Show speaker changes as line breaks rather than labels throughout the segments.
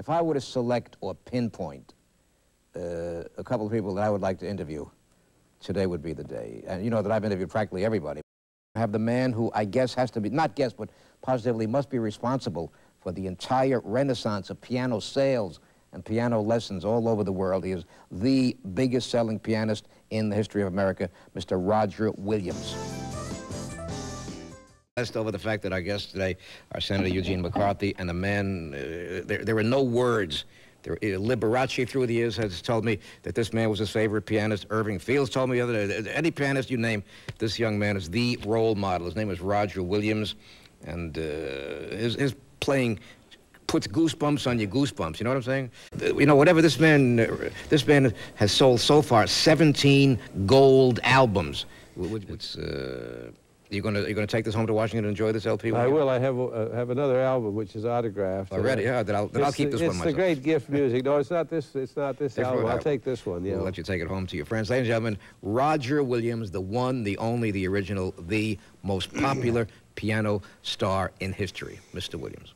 If I were to select or pinpoint a couple of people that I would like to interview, today would be the day. And you know that I've interviewed practically everybody. I have the man who I guess has to be, not guess, but positively must be responsible for the entire renaissance of piano sales and piano lessons all over the world. He is the biggest selling pianist in the history of America, Mr. Roger Williams. Over the fact that our guests today are Senator Eugene McCarthy and a man, there are no words. Liberace through the years has told me that this man was his favorite pianist. Irving Fields told me the other day, any pianist you name, this young man is the role model. His name is Roger Williams, and his playing puts goosebumps on your goosebumps, you know what I'm saying? You know, whatever this man has sold so far, 17 gold albums. It's, you're gonna take this home to Washington and enjoy this LP?
I will. I have another album which is autographed.
Already? Yeah. Then I'll keep this one myself.
It's the great gift music. No, it's not this. It's not this album. I'll take this one. Yeah.
We'll let you take it home to your friends, ladies and gentlemen. Roger Williams, the one, the only, the original, the most popular piano star in history, Mr. Williams.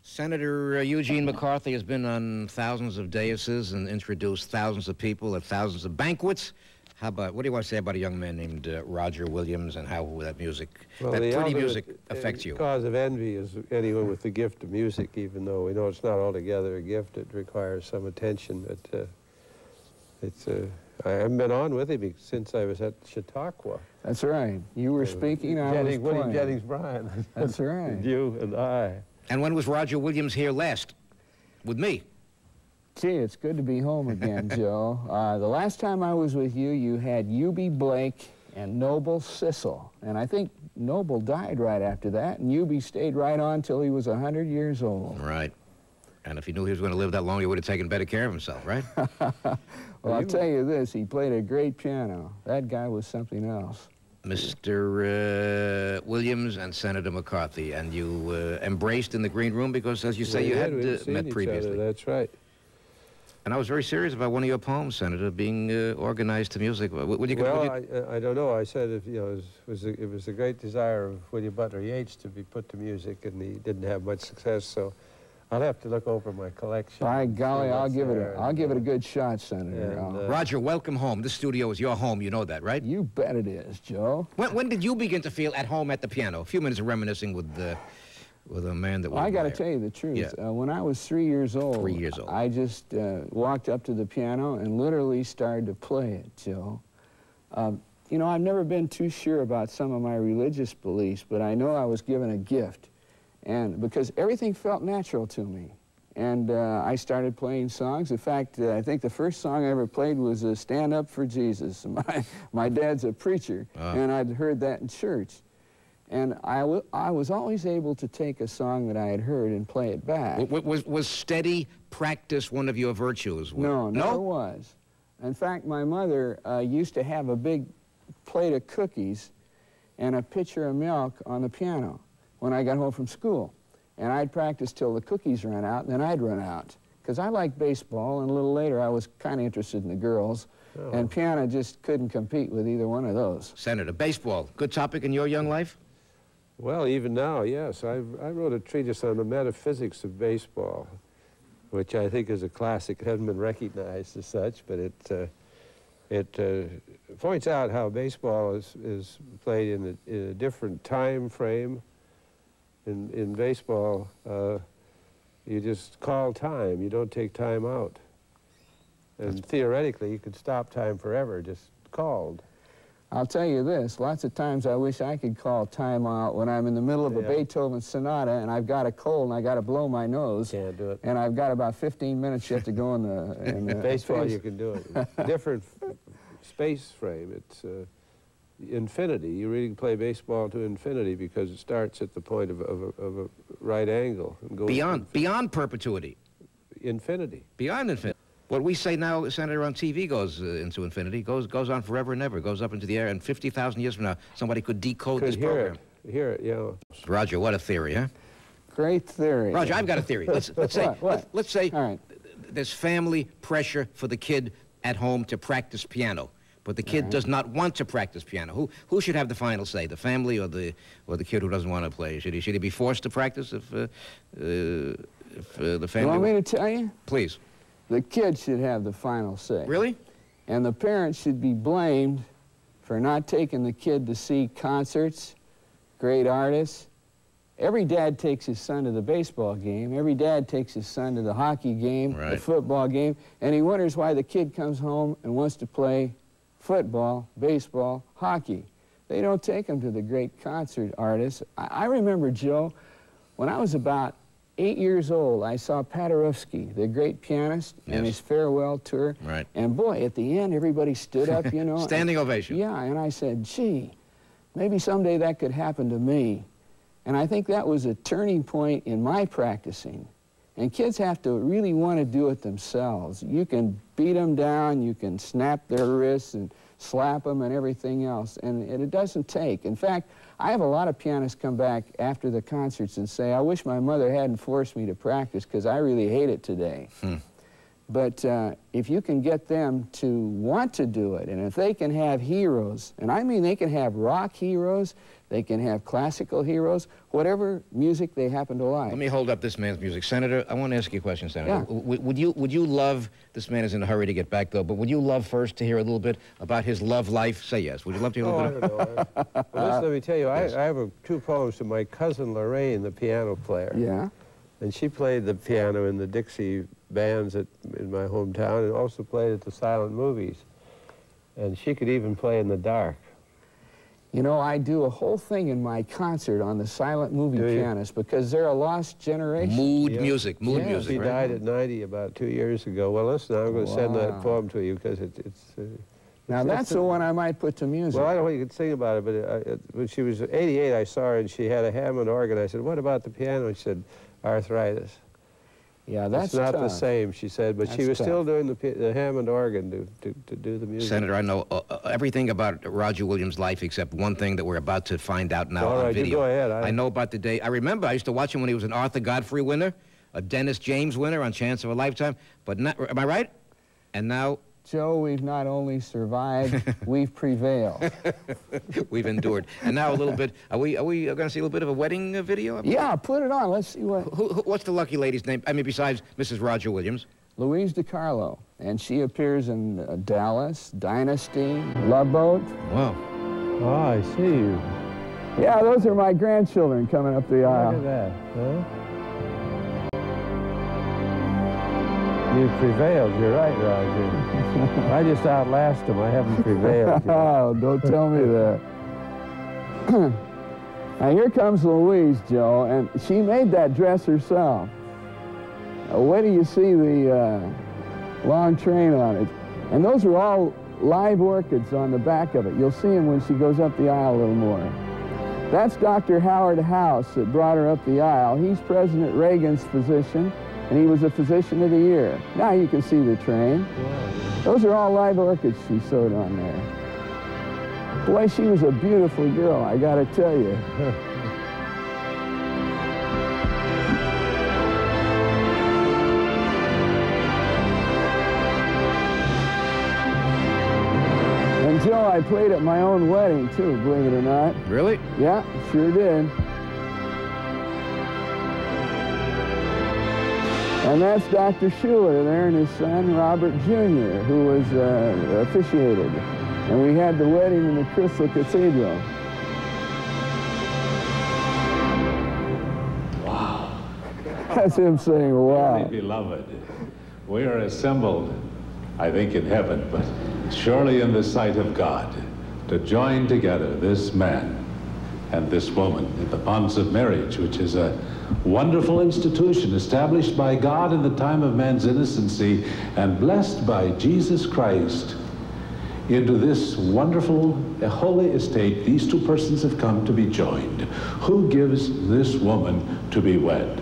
Senator Eugene McCarthy has been on thousands of daises and introduced thousands of people at thousands of banquets. How about, what do you want to say about a young man named Roger Williams and how that music,
well,
that pretty music
ultimate
affects you?
Cause of envy is anyone with the gift of music, even though we know it's not altogether a gift. It requires some attention. But I haven't been on with him since I was at Chautauqua.
That's right. You were speaking, I was playing.
William Jennings Bryan.
That's right.
You and I.
And when was Roger Williams here last? With me?
Gee, it's good to be home again, Joe. The last time I was with you, you had Eubie Blake and Noble Sissel. And I think Noble died right after that, and Eubie stayed right on till he was 100 years old.
Right. And if he knew he was going to live that long, he would have taken better care of himself, right?
Well, I'll tell you this, he played a great piano. That guy was something else.
Mr. Williams and Senator McCarthy, and you embraced in the green room because, as you say, you had met previously.
That's right.
And I was very serious about one of your poems, Senator, being organized to music.
I don't know. I said it was a great desire of William Butler Yeats to be put to music, and he didn't have much success. So I'll have to look over my collection.
By golly, I'll give it a good shot, Senator.
And,
Roger, welcome home. This studio is your home. You know that, right?
You bet it is, Joe.
When did you begin to feel at home at the piano? A few minutes of reminiscing with a man that was.
Well, I got to tell you the truth.
Yeah.
When I was 3 years old,
3 years old,
I just walked up to the piano and literally started to play it, Joe. You know, I've never been too sure about some of my religious beliefs, but I know I was given a gift, and because everything felt natural to me. And I started playing songs. In fact, I think the first song I ever played was Stand Up for Jesus. My dad's a preacher, and I'd heard that in church. And I was always able to take a song that I had heard and play it back.
Was steady practice one of your virtues?
No, never was. In fact, my mother used to have a big plate of cookies and a pitcher of milk on the piano when I got home from school. And I'd practice till the cookies ran out, and then I'd run out. Because I liked baseball, and a little later I was kind of interested in the girls. Oh. And piano just couldn't compete with either one of those.
Senator, baseball, good topic in your young life?
Well, even now, yes. I wrote a treatise on the metaphysics of baseball, which I think is a classic. It hasn't been recognized as such, but it points out how baseball is played in a different time frame. In baseball, you just call time. You don't take time out. And theoretically, you could stop time forever, just called.
I'll tell you this, lots of times I wish I could call time out when I'm in the middle of a Beethoven sonata and I've got a cold and I got to blow my nose.
Can't do it.
And I've got about 15 minutes yet to go in the
baseball, you can do it. Different space frame. It's infinity. You really play baseball to infinity because it starts at the point of a right angle and goes
beyond perpetuity.
Infinity.
Beyond infinity. What we say now, Senator, on TV goes into infinity, goes on forever and ever, goes up into the air, and 50,000 years from now, somebody could decode this program.
Hear it, yeah.
Roger, what a theory, huh?
Great theory.
Roger, I've got a theory. Let's say, let's say
All right.
There's family pressure for the kid at home to practice piano, but the kid does not want to practice piano. Who should have the final say, the family or the kid who doesn't want to play? Should he be forced to practice if the family?
You want me to tell you?
Please.
The kid should have the final say.
Really?
And the parents should be blamed for not taking the kid to see concerts, great artists. Every dad takes his son to the baseball game. Every dad takes his son to the hockey game, the football game, and he wonders why the kid comes home and wants to play football, baseball, hockey. They don't take him to the great concert artists. I remember, Joe, when I was about 8 years old, I saw Paderewski, the great pianist, and his farewell tour.
Right.
And boy, at the end, everybody stood up, you know.
Standing ovation.
Yeah, and I said, gee, maybe someday that could happen to me. And I think that was a turning point in my practicing. And kids have to really want to do it themselves. You can beat them down, you can snap their wrists and slap them and everything else, and it doesn't take. In fact, I have a lot of pianists come back after the concerts and say, I wish my mother hadn't forced me to practice because I really hate it today. But if you can get them to want to do it, and if they can have heroes, and I mean they can have rock heroes, they can have classical heroes, whatever music they happen to like.
Let me hold up this man's music. Senator, I want to ask you a question, Senator.
Yeah.
Would you love, this man is in a hurry to get back, though, but would you love first to hear a little bit about his love life? Say yes. Would you love to hear a little bit?
I don't know. Well, listen, let me tell you,
Yes.
I have two poems to my cousin Lorraine, the piano player.
Yeah.
And she played the piano in the Dixie bands in my hometown and also played at the silent movies. And she could even play in the dark.
You know, I do a whole thing in my concert on the silent movie pianist because they're a lost generation.
Mood music, mood
Yeah.
music,
She
right?
died at 90 about 2 years ago. Well, listen, I'm going to send that poem to you because
Now, that's the one I might put to music.
well, I don't know what you could sing about it, but when she was 88, I saw her and she had a Hammond organ. I said, what about the piano? And she said, arthritis.
Yeah, that's
It's not the
tough.
same, she said, but she
That's
was
tough.
still doing the Hammond organ to do the music.
Senator, I know everything about Roger Williams' life except one thing that we're about to find out now
All
on
right, you
video.
go ahead.
I know about the day. I remember I used to watch him when he was an Arthur Godfrey winner, a Dennis James winner on Chance of a Lifetime. But not, am I right? And now
Joe, we've not only survived, we've prevailed.
we've endured. And now a little bit. Are we going to see a little bit of a wedding video?
Yeah, put it on. Let's see what...
What's the lucky lady's name? I mean, besides Mrs. Roger Williams.
Louise DiCarlo, and she appears in Dallas, Dynasty, Love Boat.
Wow.
Oh, I see you.
Yeah, those are my grandchildren coming up the
Look
aisle.
at that, huh? You prevailed, you're right, Roger. I just outlast them, I haven't prevailed.
Oh, don't tell me that. Now here comes Louise, Joe, and she made that dress herself. Wait till you see the long train on it. And those are all live orchids on the back of it. You'll see them when she goes up the aisle a little more. That's Dr. Howard House that brought her up the aisle. He's President Reagan's physician, and he was a physician of the year. Now you can see the train. Those are all live orchids she sewed on there. Boy, she was a beautiful girl, I gotta tell you. And Joe, I played at my own wedding too, believe it or not.
Really?
Yeah, sure did. And that's Dr. Schuler there and his son, Robert Jr., who was officiated. And we had the wedding in the Crystal Cathedral.
Wow.
That's him saying, wow.
Dearly beloved, we are assembled, I think in heaven, but surely in the sight of God, to join together this man and this woman in the bonds of marriage, which is a wonderful institution established by God in the time of man's innocency and blessed by Jesus Christ. Into this wonderful, holy estate, these two persons have come to be joined. Who gives this woman to be wed?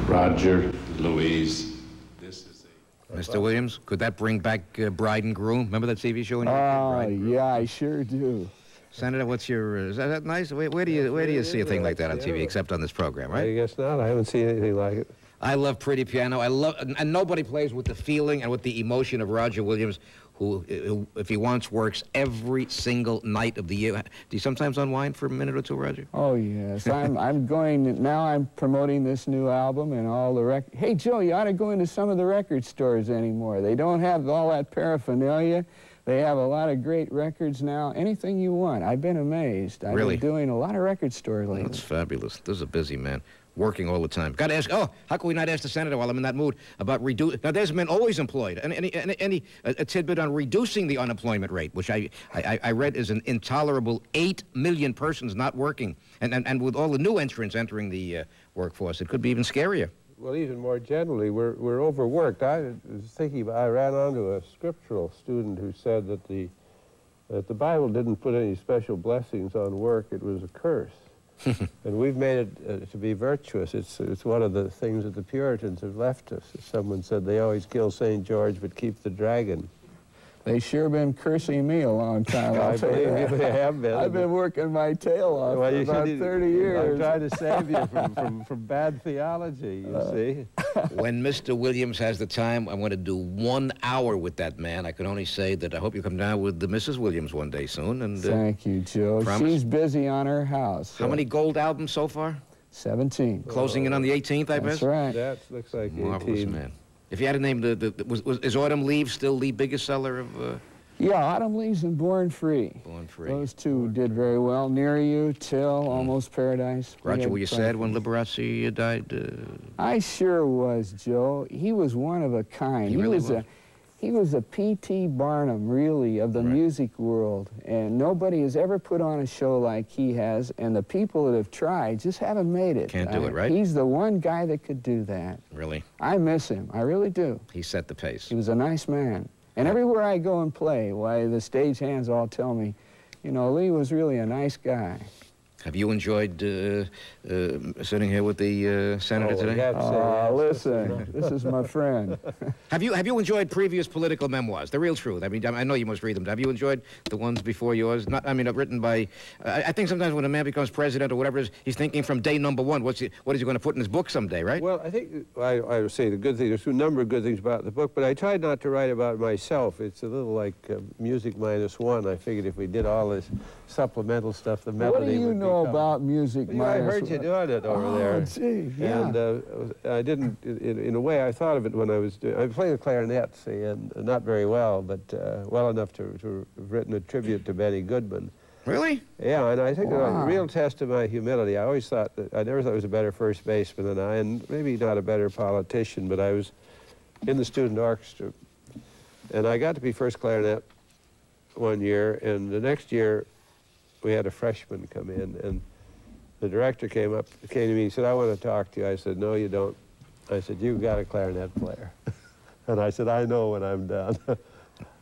Roger, Louise, this is a...
Mr. Williams, could that bring back Bride and Groom? Remember that TV show?
Oh, yeah, I sure do.
Senator, what's your? Is that nice? Where do you see a thing like that on TV, except on this program, right?
I guess not. I haven't seen anything like it.
I love pretty piano. I love, and nobody plays with the feeling and with the emotion of Roger Williams, who, if he wants, works every single night of the year. Do you sometimes unwind for a minute or two, Roger?
Oh, yes. I'm going, now I'm promoting this new album and all the Hey, Joe, you ought to go into some of the record stores anymore. They don't have all that paraphernalia. They have a lot of great records now. Anything you want. I've been amazed. I've
Really?
been doing a lot of record store lately.
That's fabulous. This is a busy man, working all the time. Got to ask, how can we not ask the senator while I'm in that mood about now there's men always employed. A tidbit on reducing the unemployment rate, which I read is an intolerable 8 million persons not working. And with all the new entrants entering the workforce, it could be even scarier.
Well, even more generally, we're overworked. I was thinking, I ran onto a scriptural student who said that the Bible didn't put any special blessings on work. It was a curse. And we've made it to be virtuous. It's one of the things that the Puritans have left us. As someone said, they always kill St. George but keep the dragon.
They sure been cursing me a long time.
I believe you, they have been.
I've been working my tail off for about 30 years.
I'm trying to save you from bad theology, you see.
When Mr. Williams has the time, I want to do 1 hour with that man. I can only say that I hope you come down with the Mrs. Williams one day soon. And
thank you, Joe.
promise?
She's busy on her house.
How many gold albums so far?
17.
Closing in on the 18th, I guess?
That's right.
That looks like
Marvelous,
18.
man. If you had to name is Autumn Leaves still the biggest seller of...
Yeah, Autumn Leaves and Born Free.
Born Free.
Those two did very well. Near You, Till, Almost Paradise.
Roger, were you sad when Liberace died?
I sure was, Joe. He was one of a kind.
He really
He was a P.T. Barnum, really, of the music world. And nobody has ever put on a show like he has, and the people that have tried just haven't made it.
Can't do it, right?
He's the one guy that could do that.
Really?
I miss him. I really do.
He set the pace.
He was a nice man. And everywhere I go and play, why, the stagehands all tell me, you know, Lee was really a nice guy.
Have you enjoyed sitting here with the senator today?
Listen, this is my friend.
Have you enjoyed previous political memoirs? The real truth. I mean, I know you must read them. Have you enjoyed the ones before yours? Not, I mean, written by. I think sometimes when a man becomes president or whatever, he's thinking from day number one. What is he going to put in his book someday, right?
Well, I think I would say the good thing. There's a number of good things about the book, but I tried not to write about myself. It's a little like Music -1. I figured if we did all this supplemental stuff, the melody
What do you
would
know
become...
about Music -1?
I heard you doing it over there.
Gee, yeah.
And I didn't, in a way, I thought of it when I was playing the clarinet, see, and not very well, but well enough to have written a tribute to Benny Goodman.
Really?
Yeah, and I think
Wow.
a real test of my humility. I always thought that, I never thought I was a better first baseman than I, and maybe not a better politician, but I was in the student orchestra. And I got to be first clarinet one year, and the next year we had a freshman come in, and the director came to me and said, I want to talk to you. I said, no, you don't. I said, you've got a clarinet player. And I said, I know when I'm done.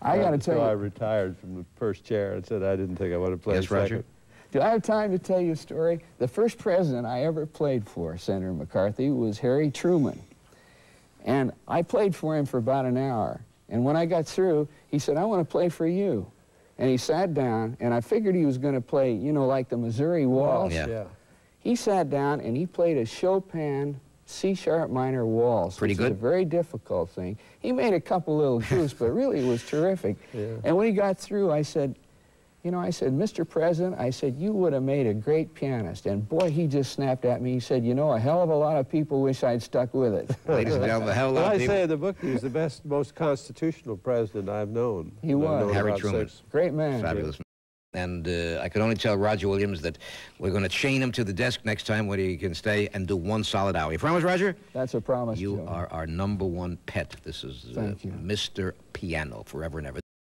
I got to tell
So I
you.
retired from the first chair and said I didn't think I want to play
Yes, Roger?
second.
Do I have time to tell you a story? The first president I ever played for, Senator McCarthy, was Harry Truman. And I played for him for about an hour. And when I got through, he said, I want to play for you. And he sat down, and I figured he was going to play, you know, like the Missouri Waltz.
Yeah.
He sat down, and he played a Chopin C-sharp minor waltz.
Pretty
which
good.
is a very difficult thing. He made a couple little goofs, but really it was terrific.
Yeah.
And when he got through, I said, you know, I said, Mr. President, I said, you would have made a great pianist. And boy, he just snapped at me. He said, you know, a hell of a lot of people wish I'd stuck with it.
Ladies and gentlemen, the hell
Well,
out
I
of people.
say in the book he was the best, most constitutional president I've known.
He
I've
was.
known
Harry
about
Truman.
six.
Great man.
Fabulous. And I can only tell Roger Williams that we're going to chain him to the desk next time where he can stay and do 1 solid hour. You promise, Roger?
That's a promise,
You
Joe.
are our #1 pet. This is
Thank you.
Mr. Piano, forever and ever.